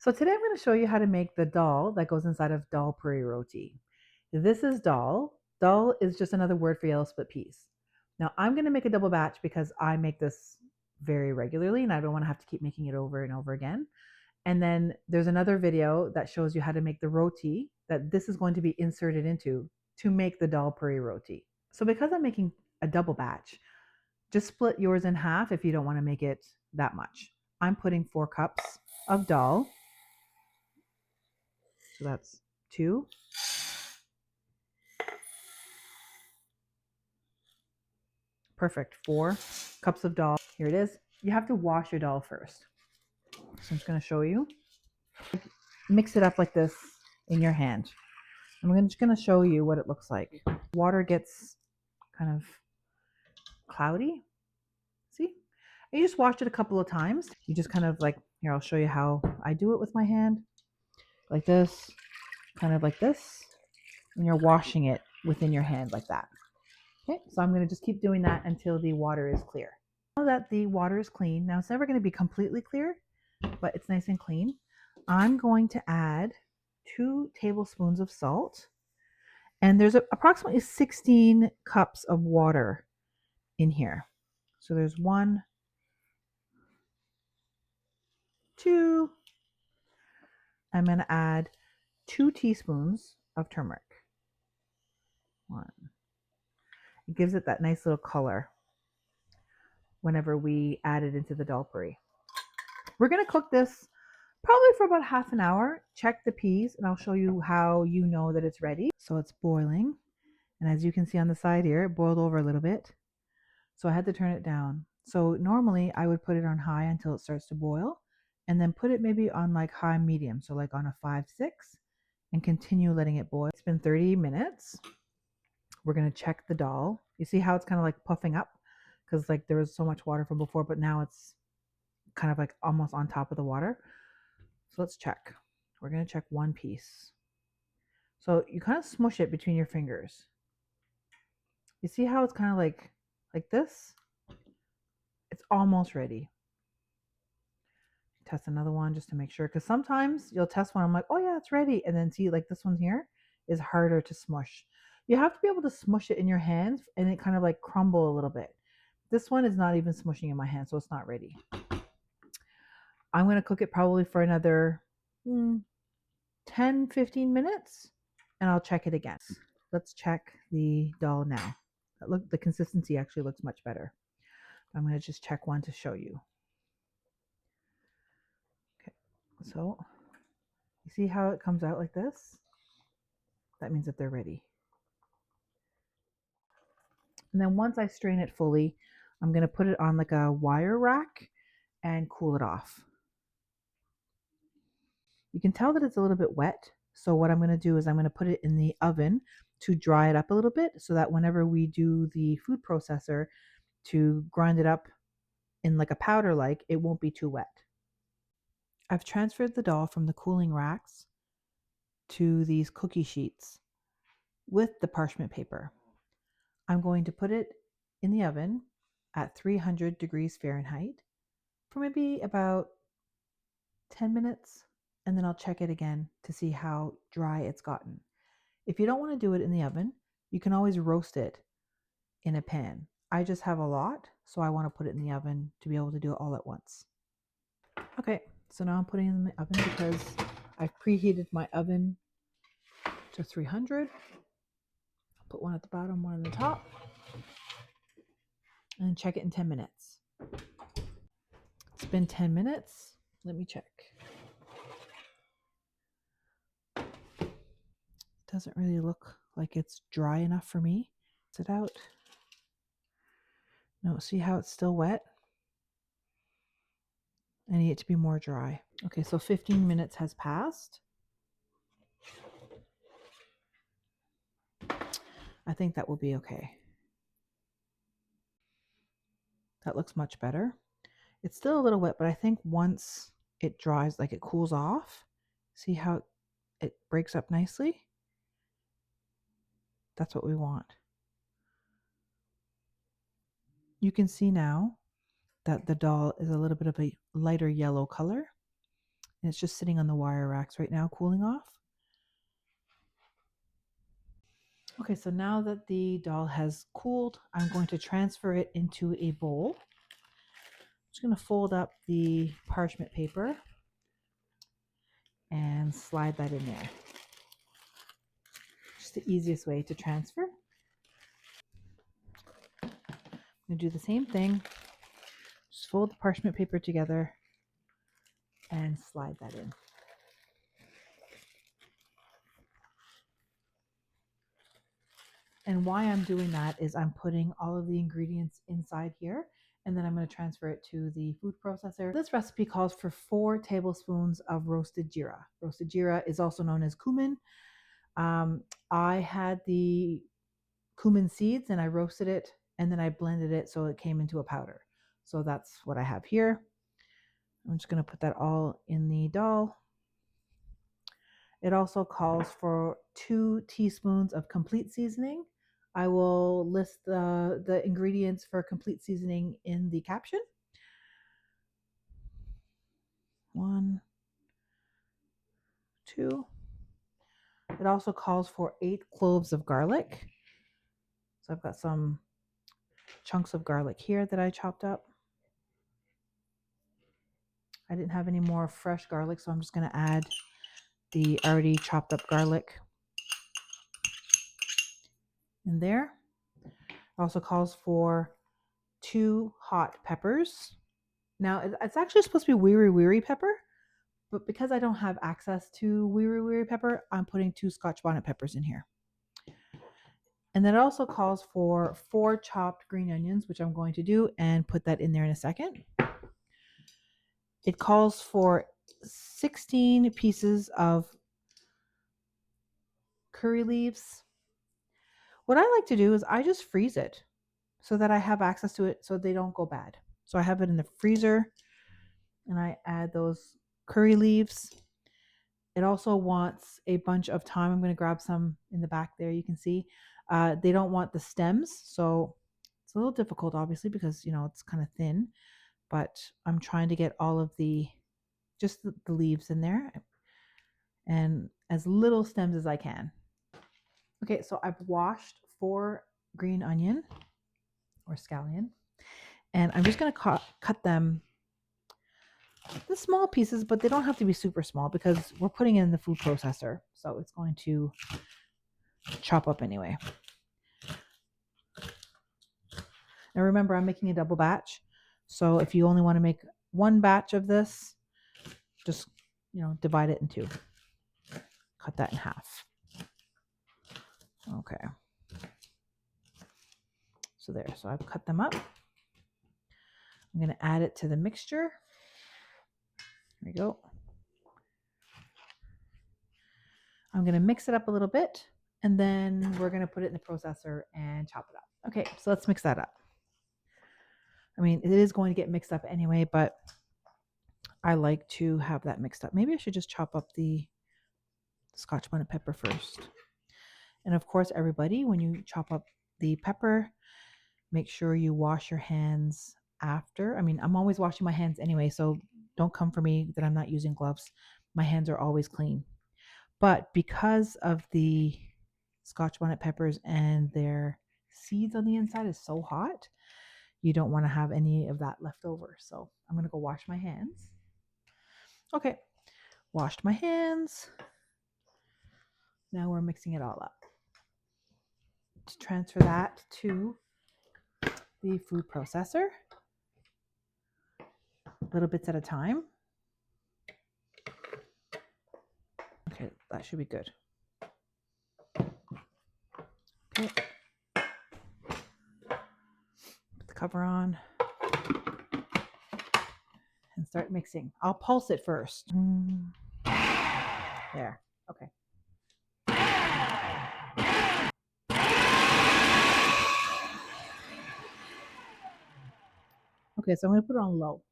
So today I'm going to show you how to make the dal that goes inside of Dhalpourie Roti. This is dal. Dal is just another word for yellow split peas. Now I'm going to make a double batch because I make this very regularly and I don't want to have to keep making it over and over again. And then there's another video that shows you how to make the roti that this is going to be inserted into to make the Dhalpourie Roti. So because I'm making a double batch, just split yours in half if you don't want to make it that much. I'm putting 4 cups of dal. So that's 2. Perfect. 4 cups of dal. Here it is. You have to wash your dal first. So I'm just going to show you. Mix it up like this in your hand. I'm just going to show you what it looks like. Water gets kind of cloudy. See? You just washed it a couple of times. You just kind of like, here, I'll show you how I do it with my hand. Like this, kind of like this. And you're washing it within your hand like that. Okay, so I'm going to just keep doing that until the water is clear. Now that the water is clean, now it's never going to be completely clear, but it's nice and clean. I'm going to add 2 tablespoons of salt, and there's approximately 16 cups of water in here. So there's 1, 2. I'm going to add 2 teaspoons of turmeric. 1. It gives it that nice little color whenever we add it into the Dhalpourie. We're going to cook this probably for about half an hour. Check the peas and I'll show you how you know that it's ready. So it's boiling. And as you can see on the side here, it boiled over a little bit. So I had to turn it down. So normally I would put it on high until it starts to boil and then put it maybe on like high medium. So like on a 5-6 and continue letting it boil. It's been 30 minutes. We're going to check the dal. You see how it's kind of like puffing up because like there was so much water from before, but now it's kind of like almost on top of the water. So let's check. We're going to check 1 piece. So you kind of smush it between your fingers. You see how it's kind of like this? It's almost ready. Test another one just to make sure, because sometimes you'll test one, I'm like, oh yeah, it's ready. And then see, like this one here is harder to smush. You have to be able to smush it in your hands and it kind of like crumble a little bit. This one is not even smushing in my hand, so it's not ready. I'm going to cook it probably for another 10-15 minutes and I'll check it again. Let's check the dal now. Look, the consistency actually looks much better. I'm going to just check one to show you. Okay, so you see how it comes out like this? That means that they're ready. And then once I strain it fully, I'm going to put it on like a wire rack and cool it off. You can tell that it's a little bit wet. So what I'm going to do is I'm going to put it in the oven to dry it up a little bit so that whenever we do the food processor to grind it up in like a powder like, it won't be too wet. I've transferred the dal from the cooling racks to these cookie sheets with the parchment paper. I'm going to put it in the oven at 300 degrees Fahrenheit for maybe about 10 minutes, and then I'll check it again to see how dry it's gotten. If you don't want to do it in the oven, you can always roast it in a pan. I just have a lot, so I want to put it in the oven to be able to do it all at once. Okay, so now I'm putting it in the oven because I've preheated my oven to 300. I'll put one at the bottom, one on the top, and check it in 10 minutes. It's been 10 minutes. Let me check. Doesn't really look like it's dry enough for me. Sit out. No, see how it's still wet? I need it to be more dry. Okay, so 15 minutes has passed. I think that will be okay. That looks much better. It's still a little wet, but I think once it dries, like it cools off, see how it breaks up nicely? That's what we want. You can see now that the dal is a little bit of a lighter yellow color. And it's just sitting on the wire racks right now, cooling off. Okay, so now that the dhal has cooled, I'm going to transfer it into a bowl. I'm just going to fold up the parchment paper and slide that in there. Just the easiest way to transfer. I'm going to do the same thing. Just fold the parchment paper together and slide that in. And why I'm doing that is I'm putting all of the ingredients inside here, and then I'm going to transfer it to the food processor. This recipe calls for 4 tablespoons of roasted jeera. Roasted jeera is also known as cumin. I had the cumin seeds and I roasted it, and then I blended it so it came into a powder. So that's what I have here. I'm just going to put that all in the dhal. It also calls for 2 teaspoons of complete seasoning. I will list the ingredients for complete seasoning in the caption. 1, 2. It also calls for 8 cloves of garlic. So I've got some chunks of garlic here that I chopped up. I didn't have any more fresh garlic, so I'm just going to add the already chopped up garlic in there. It also calls for 2 hot peppers. Now, it's actually supposed to be wiri wiri pepper, but because I don't have access to wiri wiri pepper, I'm putting 2 Scotch bonnet peppers in here. And then it also calls for 4 chopped green onions, which I'm going to do and put that in there in a second. It calls for 16 pieces of curry leaves. What I like to do is I just freeze it so that I have access to it so they don't go bad. So I have it in the freezer and I add those curry leaves. It also wants a bunch of thyme. I'm going to grab some in the back there. You can see they don't want the stems. So it's a little difficult, obviously, because, it's kind of thin. But I'm trying to get all of just the leaves in there and as little stems as I can. Okay, so I've washed 4 green onion or scallion. And I'm just going to cut them the small pieces, but they don't have to be super small because we're putting it in the food processor. So it's going to chop up anyway. Now remember, I'm making a double batch. So if you only want to make 1 batch of this, just, divide it in 2. Cut that in half. Okay. So there. So I've cut them up. I'm going to add it to the mixture. There we go. I'm going to mix it up a little bit, and then we're going to put it in the processor and chop it up. Okay, so let's mix that up. I mean, it is going to get mixed up anyway, but I like to have that mixed up. Maybe I should just chop up the Scotch bonnet pepper first. And of course, everybody, when you chop up the pepper, make sure you wash your hands after. I mean, I'm always washing my hands anyway, so don't come for me that I'm not using gloves. My hands are always clean. But because of the Scotch bonnet peppers and their seeds on the inside is so hot, you don't want to have any of that left over. So I'm going to go wash my hands. Okay, washed my hands. Now we're mixing it all up. To transfer that to the food processor, little bits at a time. Okay, that should be good. Okay. Put the cover on and start mixing. I'll pulse it first. There. Okay. Okay, so I'm going to put it on low.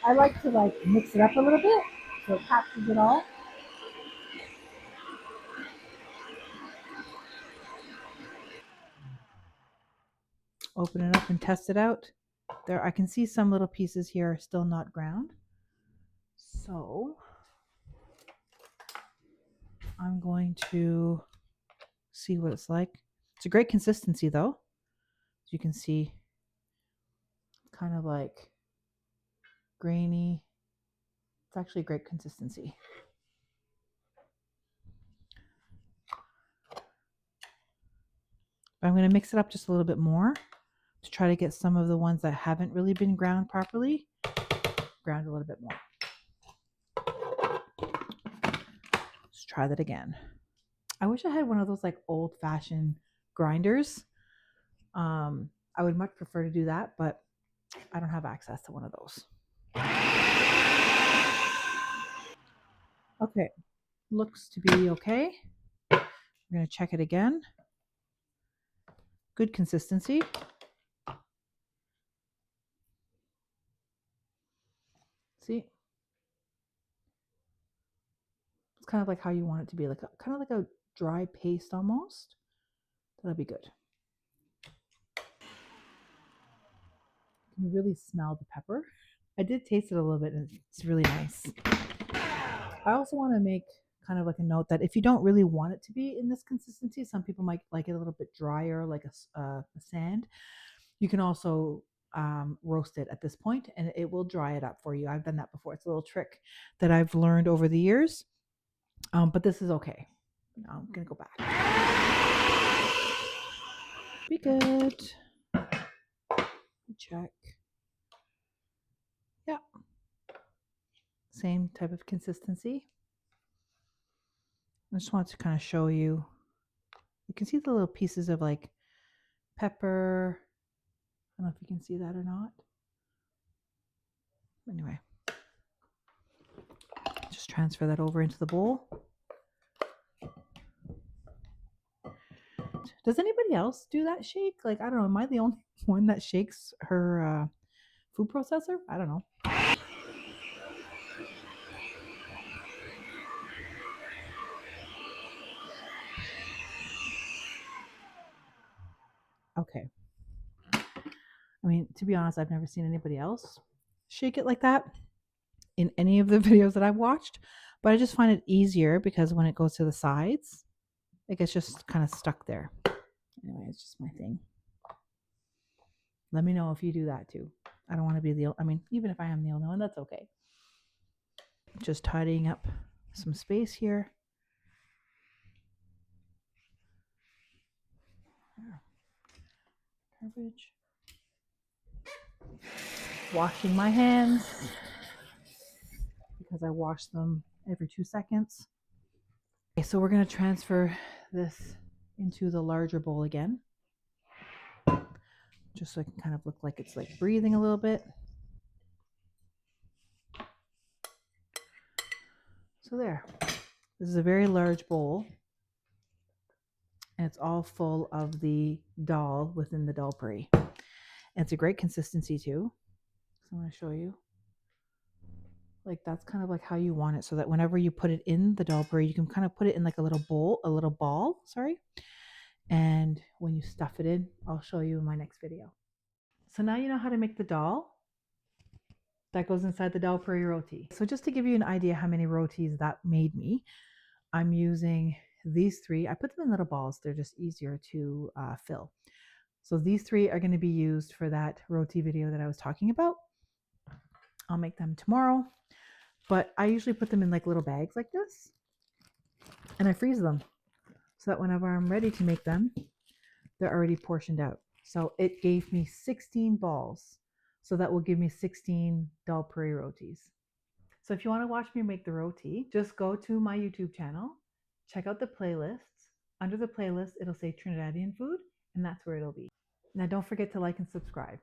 I like to mix it up a little bit so it captures it all. Open it up and test it out. There, I can see some little pieces here are still not ground. So I'm going to see what it's like. It's a great consistency though. As you can see, kind of like grainy. It's actually a great consistency. But I'm going to mix it up just a little bit more to try to get some of the ones that haven't really been ground properly ground a little bit more. Let's try that again. I wish I had one of those like old-fashioned grinders. I would much prefer to do that, but I don't have access to one of those. Okay, looks to be okay. We're going to check it again. Good consistency. See? It's kind of like how you want it to be, like kind of like a dry paste almost. That'll be good. You can really smell the pepper. I did taste it a little bit and it's really nice. I also want to make kind of like a note that if you don't really want it to be in this consistency, some people might like it a little bit drier, like a sand. You can also roast it at this point and it will dry it up for you. I've done that before. It's a little trick that I've learned over the years, but this is okay. Now I'm going to go back. Be good. Check. Yeah. Same type of consistency. I just wanted to kind of show you. You can see the little pieces of like pepper. I don't know if you can see that or not. Anyway, just transfer that over into the bowl. Does anybody else do that shake? Like, I don't know. Am I the only one that shakes her food processor? I don't know. Okay. I mean, to be honest, I've never seen anybody else shake it like that in any of the videos that I've watched, but I just find it easier because when it goes to the sides, it gets just kind of stuck there. Anyway, it's just my thing. Let me know if you do that too. I don't want to be the, I mean, even if I am the only one, that's okay. Just tidying up some space here. Garbage. Washing my hands because I wash them every 2 seconds. Okay, so we're going to transfer this into the larger bowl again, just so it can kind of look like it's like breathing a little bit. So there, this is a very large bowl and it's all full of the dhal within the dhalpourie. And it's a great consistency too. So I'm going to show you. Like that's kind of like how you want it, so that whenever you put it in the dhalpourie, you can kind of put it in like a little bowl, a little ball, sorry. And when you stuff it in, I'll show you in my next video. So now you know how to make the dhal that goes inside the Dhalpourie roti. So just to give you an idea how many rotis that made me, I'm using these 3. I put them in little balls. They're just easier to fill. So these 3 are going to be used for that roti video that I was talking about. I'll make them tomorrow, but I usually put them in like little bags like this and I freeze them so that whenever I'm ready to make them, they're already portioned out. So it gave me 16 balls. So that will give me 16 Dhalpourie rotis. So if you want to watch me make the roti, just go to my YouTube channel, check out the playlists. Under the playlist, it'll say Trinidadian food, and that's where it'll be. Now don't forget to like and subscribe.